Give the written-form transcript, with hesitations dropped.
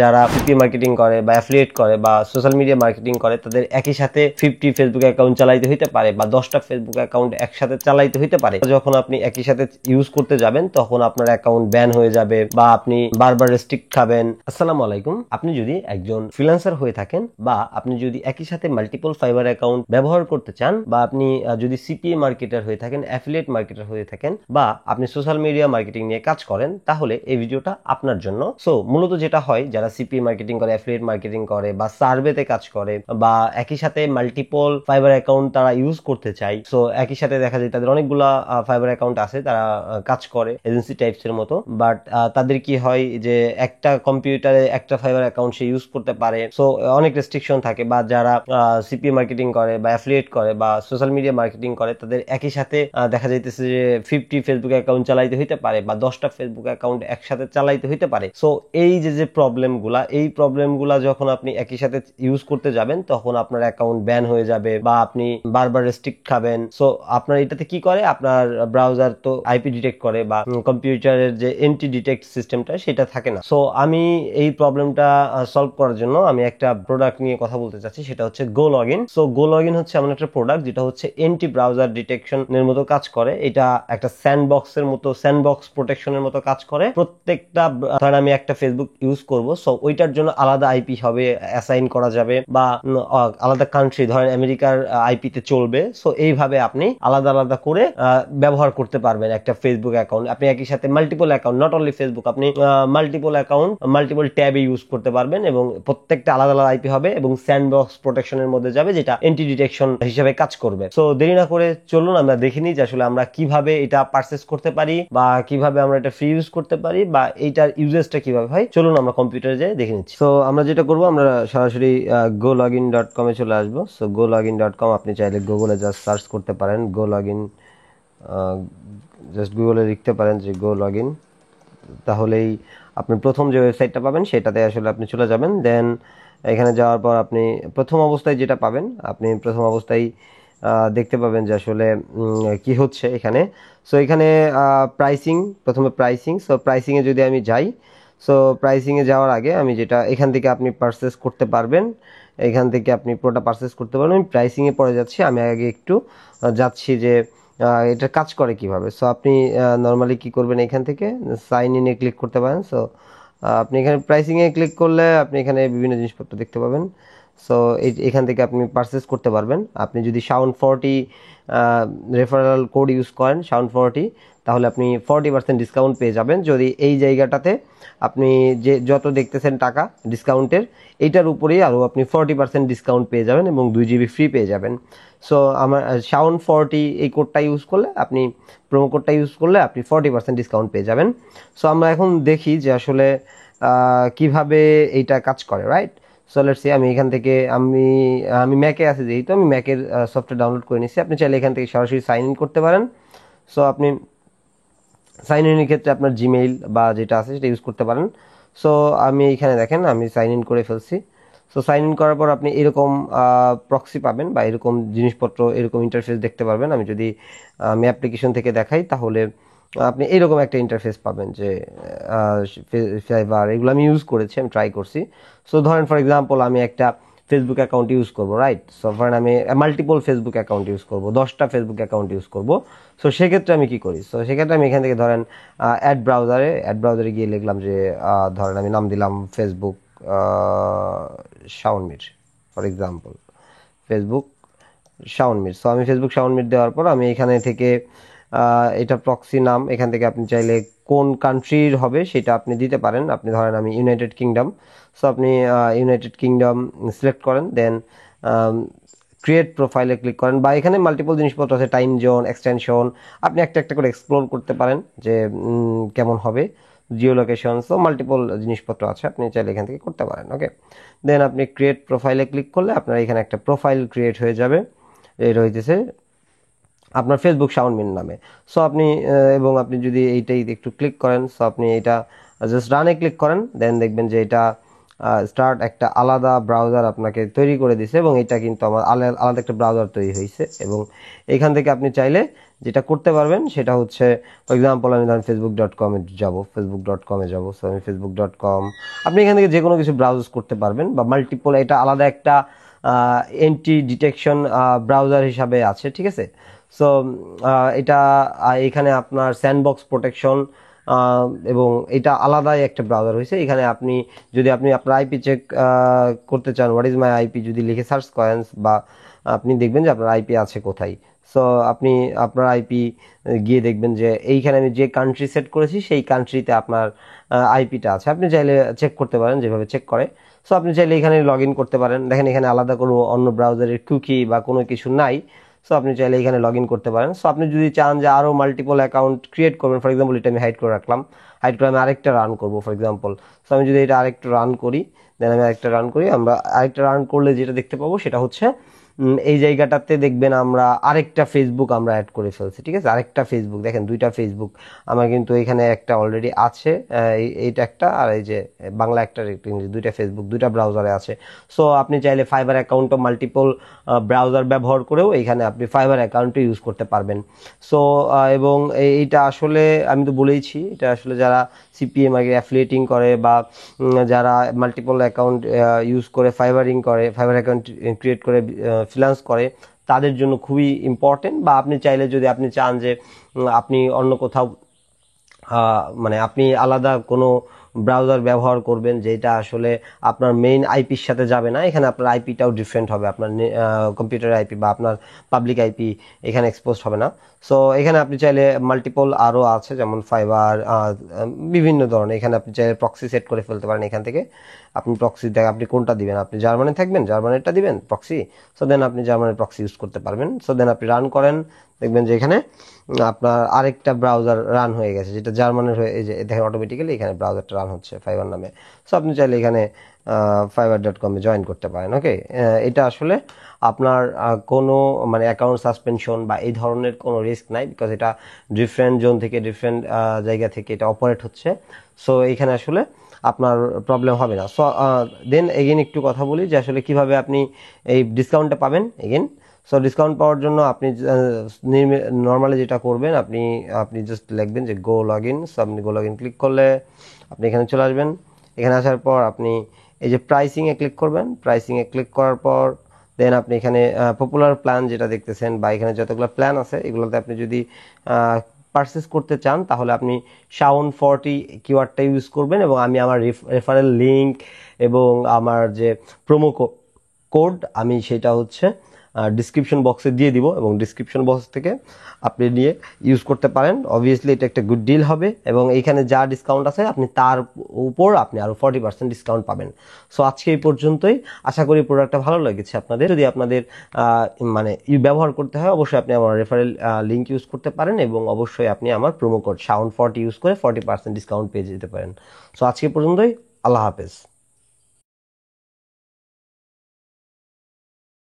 যারা CP marketing করে বা অ্যাফিলিয়েট করে বা সোশ্যাল মিডিয়া মার্কেটিং করে তাদের একই সাথে 50 ফেসবুক অ্যাকাউন্ট চালাইতে হইতে পারে বা 10টা ফেসবুক অ্যাকাউন্ট একসাথে চালাইতে হইতে পারে। যখন আপনি একই সাথে ইউজ করতে যাবেন তখন আপনার অ্যাকাউন্ট ব্যান হয়ে যাবে বা আপনি বারবার রেস্ট্রিক্ট খাবেন। আসসালামু আলাইকুম। আপনি যদি একজন ফ্রিল্যান্সার হয়ে থাকেন বা আপনি যদি একই সাথে মাল্টিপল ফাইবার অ্যাকাউন্ট ব্যবহার করতে চান বা আপনি যদি সিপিএ মার্কেটার হয়ে থাকেন, অ্যাফিলিয়েট মার্কেটার হয়ে থাকেন বা আপনি সোশ্যাল মিডিয়া মার্কেটিং নিয়ে কাজ করেন, তাহলে এই ভিডিওটা আপনার জন্য। সো মূলত যেটা হয়, যারা সিপিএ মার্কেটিং করে, অ্যাফিলিয়েট মার্কেটিং করে বা সার্ভেতে কাজ করে বা একই সাথে মাল্টিপল ফাইবার অ্যাকাউন্ট তারা ইউজ করতে চায়, সো একই সাথে দেখা যায় তাদের অনেকগুলা ফাইবার অ্যাকাউন্ট আছে, তারা কাজ করে এজেন্সি টাইপস এর মতো। বাট তাদের কি হয় যে একটা কম্পিউটারে একটা ফাইবার অ্যাকাউন্ট সে ইউজ করতে পারে, সো অনেক রেস্ট্রিকশন থাকে। বা যারা সিপিএ মার্কেটিং করে বা অ্যাফিলিয়েট করে বা সোশ্যাল মিডিয়া মার্কেটিং করে তাদের একই সাথে দেখা যাইতেছে যে 50 ফেসবুক অ্যাকাউন্ট চালাইতে হইতে পারে বা 10টা ফেসবুক অ্যাকাউন্ট একসাথে চালাইতে হইতে পারে। সো এই যে প্রবলেমগুলা যখন আপনি একই সাথে ইউজ করতে যাবেন তখন আপনার অ্যাকাউন্ট ব্যান হয়ে যাবে বা আপনি বারবার রেস্ট্রিক্ট খাবেন। সো আপনার এটাতে কি করে, আপনার ব্রাউজার তো আইপি ডিটেক্ট করে বা কম্পিউটারের যে এন্টি ডিটেক্ট সিস্টেমটা সেটা থাকে না। সো আমি এই প্রবলেমটা সলভ করার জন্য আমি একটা প্রোডাক্ট নিয়ে কথা বলতে চাচ্ছি, সেটা হচ্ছে গো লগইন। সো গো লগইন হচ্ছে এমন একটা প্রোডাক্ট যেটা হচ্ছে এন্টি ব্রাউজার ডিটেকশন এর মতো কাজ করে। এটা একটা স্যান্ডবক্সের মতো, স্যান্ডবক্স প্রোটেকশনের মতো কাজ করে। প্রত্যেকটা ধরেন আমি একটা ফেসবুক ইউজ করব, সো ওইটার জন্য আলাদা আইপি হবে, অ্যাসাইন করা যাবে বা আলাদা কান্ট্রি, ধরেন আমেরিকার আইপি তে চলবে। সো এইভাবে আপনি আলাদা আলাদা করে ব্যবহার করতে পারবেন একটা ফেসবুক অ্যাকাউন্ট। আপনি একই সাথে multiple account, not only Facebook, আপনি মাল্টিপল অ্যাকাউন্ট মাল্টিপল ট্যাবে ইউজ করতে পারবেন এবং প্রত্যেকটা আলাদা আলাদা আইপি হবে এবং স্যান্ডবক্স প্রোটেকশনের মধ্যে যাবে, যেটা এন্টি ডিটেকশন হিসেবে কাজ করবে। সো দেরি না করে চলুন আমরা দেখে নিই যে আসলে আমরা কিভাবে এটা পারচেস করতে পারি বা কিভাবে আমরা এটা ফ্রি ইউজ করতে পারি বা এইটার ইউজেসটা কিভাবে হয়। চলুন আমরা কম্পিউটারে যেয়ে দেখে নিচ্ছি। সো আমরা যেটা করবো, আমরা সরাসরি gologin.com এ চলে আসবো। সো gologin.com আপনি চাইলে গুগলে জাস্ট সার্চ করতে পারেন গো লগইন, জাস্ট গুগলে লিখতে পারেন যে গো লগইন, তাহলেই আপনি প্রথম যে ওয়েবসাইটটা পাবেন সেটাতে আসলে আপনি চলে যাবেন। দেন এখানে যাওয়ার পর আপনি প্রথম অবস্থায় যেটা পাবেন, আপনি প্রথম অবস্থায় দেখতে পাবেন যে আসলে কি হচ্ছে এখানে। সো এখানে প্রাইসিং, প্রথমে প্রাইসিং। সো প্রাইসিংয়ে যদি আমি যাই, সো প্রাইসিংয়ে যাওয়ার আগে আমি যেটা, এখান থেকে আপনি পারচেস করতে পারবেন, এখান থেকে আপনি পুরোটা পারচেস করতে পারবেন। আমি প্রাইসিংয়ে পরে যাচ্ছি, আমি আগে একটু যাচ্ছি যে এটা কাজ করে কিভাবে। সো আপনি নর্মালি কি করবেন, এখান থেকে সাইন ইনে ক্লিক করতে পারেন। সো আপনি এখানে প্রাইসিংয়ে ক্লিক করলে আপনি এখানে বিভিন্ন জিনিসপত্র দেখতে পাবেন। সো এখান থেকে আপনি পারচেস করতে পারবেন। আপনি যদি Sound40 রেফারেল কোড ইউজ করেন, Sound40, তাহলে আপনি 40% ডিসকাউন্ট পেয়ে যাবেন। যদি এই জায়গাটাতে আপনি যে যত দেখতেছেন টাকা ডিসকাউন্টের, এইটার উপরেই আরও আপনি 40% ডিসকাউন্ট পেয়ে যাবেন এবং 2 GB ফ্রি পেয়ে যাবেন। সো আমার Sound40 এই কোডটা ইউজ করলে, আপনি প্রোমো কোডটা ইউজ করলে আপনি 40% ডিসকাউন্ট পেয়ে যাবেন। সো আমরা এখন দেখি যে আসলে কিভাবে এইটা কাজ করে, রাইট? সো লেটস সি, আমি এখান থেকে আমি ম্যাকে আছি, যেহেতু আমি ম্যাকের সফটওয়্যার ডাউনলোড করে নিচ্ছি। আপনি চাইলে এখান থেকে সরাসরি সাইন ইন করতে পারেন। সো আপনি সাইন ইনের ক্ষেত্রে আপনার জিমেইল বা যেটা আছে সেটা ইউজ করতে পারেন। সো আমি এখানে দেখেন আমি সাইন ইন করে ফেলছি। সো সাইন ইন করার পর আপনি এরকম প্রক্সি পাবেন বা এরকম জিনিসপত্র, এরকম ইন্টারফেস দেখতে পারবেন। আমি যদি আমি অ্যাপ্লিকেশন থেকে দেখাই, তাহলে আপনি এরকম একটা ইন্টারফেস পাবেন যে ফাইবার, এগুলো আমি ইউজ করেছি, আমি ট্রাই করছি। সো ধরেন ফর এক্সাম্পল আমি একটা ফেসবুক অ্যাকাউন্ট ইউজ করবো, রাইট? সো ধরেন আমি মাল্টিপল ফেসবুক অ্যাকাউন্ট ইউজ করবো, 10টা ফেসবুক অ্যাকাউন্ট ইউজ করবো। সো সেক্ষেত্রে আমি কি করি? সো সেক্ষেত্রে আমি এখান থেকে ধরেন অ্যাড ব্রাউজারে গিয়ে লিখলাম যে ধরেন আমি নাম দিলাম Facebook Shaonmir, for example Facebook Shaonmir. So আমি ফেসবুক শাওনমির দেওয়ার পর আমি এখানে থেকে এটা প্রক্সি নাম, এখান থেকে আপনি চাইলে কোন কান্ট্রির হবে সেটা আপনি দিতে পারেন। আপনি ধরেন আমি ইউনাইটেড কিংডম, সো আপনি ইউনাইটেড কিংডম সিলেক্ট করেন। দেন ক্রিয়েট প্রোফাইলে ক্লিক করেন, বা এখানে মাল্টিপল জিনিসপত্র আছে, টাইম জোন, এক্সটেনশন, আপনি একটা একটা করে এক্সপ্লোর করতে পারেন যে কেমন হবে, জিও লোকেশন। সো মাল্টিপল জিনিসপত্র আছে, আপনি চাইলে এখান থেকে করতে পারেন। ওকে, দেন আপনি ক্রিয়েট প্রোফাইলে ক্লিক করলে আপনার এখানে একটা প্রোফাইল ক্রিয়েট হয়ে যাবে, এটা হইতেছে আপনার ফেসবুক শাওনমির নামে। সো আপনি এবং আপনি যদি এইটাই একটু ক্লিক করেন, সো আপনি এটা জাস্ট রানে ক্লিক করেন, দেন দেখবেন যে এটা স্টার্ট একটা আলাদা ব্রাউজার আপনাকে তৈরি করে দিছে, এবং এটা কিন্তু আমার আলাদা একটা ব্রাউজার তৈরি হয়েছে। এবং এখান থেকে আপনি চাইলে যেটা করতে পারবেন সেটা হচ্ছে, ফর এক্সাম্পল আমি ধরেন facebook.com-এ যাবো, facebook.com-এ যাবো। সো আমি facebook.com, আপনি এখান থেকে যে কোনো কিছু ব্রাউজ করতে পারবেন, বা মাল্টিপল, এটা আলাদা একটা এন্টি ডিটেকশন ব্রাউজার হিসাবে আছে, ঠিক আছে। সো এটা এখানে আপনার স্যান্ডবক্স প্রোটেকশন, এবং এটা আলাদাই একটা ব্রাউজার হয়েছে। এখানে আপনি যদি আপনার আইপি চেক করতে চান, হোয়াট ইজ মাই আইপি যদি লিখে সার্চ করেন, বা আপনি দেখবেন যে আপনার আইপি আছে কোথায়। সো আপনি আপনার আইপি গিয়ে দেখবেন যে এইখানে আমি যে কান্ট্রি সেট করেছি সেই কান্ট্রিতে আপনার আইপিটা আছে। আপনি চাইলে চেক করতে পারেন যেভাবে চেক করে। সো আপনি চাইলে এখানে লগ ইন করতে পারেন। দেখেন এখানে আলাদা কোনো অন্য ব্রাউজারের কুকি বা কোনো কিছু নাই। সো আপনি চাইলে এখানে লগ ইন করতে পারেন। সো আপনি যদি চান যে আরও মাল্টিপল অ্যাকাউন্ট ক্রিয়েট করবেন, ফর এক্সাম্পল এটা আমি হাইড করে রাখলাম, হাইড করে আমি আরেকটা রান করবো ফর এক্সাম্পল। সো আমি যদি এটা আরেকটা রান করি, দেন আমি আরেকটা রান করি, আমরা আরেকটা রান করলে যেটা দেখতে পাবো সেটা হচ্ছে এই জায়গাটাতে দেখবেন আমরা আরেকটা ফেসবুক আমরা অ্যাড করে ফেলছি, ঠিক আছে। আরেকটা ফেসবুক, দেখেন দুইটা ফেসবুক আমার কিন্তু এখানে একটা অলরেডি আছে, এইটা একটা, আর এই যে বাংলা একটা, ইংরেজি, দুইটা ফেসবুক দুইটা ব্রাউজারে আছে। সো আপনি চাইলে ফাইবার অ্যাকাউন্ট ও মাল্টিপল ব্রাউজার ব্যবহার করেও এখানে আপনি ফাইবার অ্যাকাউন্টও ইউজ করতে পারবেন। সো এবং এইটা আসলে আমি তো বলেইছি, এটা আসলে যারা সিপিএম আগে অ্যাফিলিয়েটিং করে, বা যারা মাল্টিপল অ্যাকাউন্ট ইউজ করে ফাইবারিং করে, ফাইবার অ্যাকাউন্ট ক্রিয়েট করে ফ্রিল্যান্স করে, তাদের জন্য খুবই ইম্পর্টেন্ট। বা আপনি চাইলে যদি আপনি চান যে আপনি অন্য কোথাও মানে আপনি আলাদা কোনো ব্রাউজার ব্যবহার করবেন যেটা আসলে আপনার মেইন আইপির সাথে যাবে না, এখানে আপনার আইপিটাও ডিফারেন্ট হবে, আপনার কম্পিউটার আইপি বা আপনার পাবলিক আইপি এখানে এক্সপোজ হবে না। সো এখানে আপনি চাইলে মাল্টিপল আরও আছে, যেমন ফাইবার, বিভিন্ন ধরনের। এখানে আপনি চাইলে প্রক্সি সেট করে ফেলতে পারেন। এখান থেকে আপনি প্রক্সি দেখ আপনি কোনটা দিবেন, আপনি জার্মানি থাকবেন জার্মানিটা দিবেন প্রক্সি। সো দেন আপনি জার্মানির প্রক্সি ইউজ করতে পারবেন। সো দেন আপনি রান করেন, দেখবেন যে এখানে আপনার আরেকটা ব্রাউজার রান হয়ে গেছে যেটা জার্মানের হয়ে, এই যে দেখেন অটোমেটিক্যালি এখানে ব্রাউজারটা রান হচ্ছে ফাইবার নামে। সো আপনি চাইলে এখানে fiverr.com-এ জয়েন করতে পারেন। ওকে, এটা আসলে আপনার কোনো মানে অ্যাকাউন্ট সাসপেনশন বা এই ধরনের কোনো রিস্ক নাই, বিকজ এটা ডিফারেন্ট জোন থেকে ডিফারেন্ট জায়গা থেকে এটা অপারেট হচ্ছে। সো এইখানে আসলে আপনার প্রবলেম হবে না। সো দেন এগেন একটু কথা বলি যে আসলে কিভাবে আপনি এই ডিসকাউন্টটা পাবেন এগেন। সো ডিসকাউন্ট পাওয়ার জন্য আপনি নর্মালি যেটা করবেন, আপনি জাস্ট লিখবেন যে গো লগ ইন। সো আপনি গো লগ ইন ক্লিক করলে আপনি এখানে চলে আসবেন। এখানে আসার পর আপনি এই যে প্রাইসিংয়ে ক্লিক করবেন। প্রাইসিংয়ে ক্লিক করার পর দেন আপনি এখানে পপুলার প্ল্যান যেটা দেখতেছেন, বা এখানে যতগুলো প্ল্যান আছে এগুলোতে আপনি যদি পারচেস করতে চান তাহলে আপনি Shaun40 কিওয়ার্ডটা ইউজ করবেন, এবং আমি আমার রেফারেল লিঙ্ক এবং আমার যে প্রোমো কোড আমি সেটা হচ্ছে ডিসক্রিপশন বক্সে দিয়ে দিব, এবং ডিসক্রিপশন বক্স থেকে আপনি নিয়ে ইউজ করতে পারেন। অবভিয়াসলি এটা একটা গুড ডিল হবে, এবং এইখানে যা ডিসকাউন্ট আছে আপনি তার উপর আপনি আরও 40% ডিসকাউন্ট পাবেন। সো আজকে এই পর্যন্তই। আশা করি প্রোডাক্টটা ভালো লেগেছে আপনাদের। যদি আপনাদের মানে ব্যবহার করতে হয় অবশ্যই আপনি আমার রেফারেল লিঙ্ক ইউজ করতে পারেন, এবং অবশ্যই আপনি আমার প্রোমো কোড Shaun40 ইউজ করে 40% ডিসকাউন্ট পেয়ে যেতে পারেন। সো আজকে পর্যন্তই। আল্লাহ হাফেজ।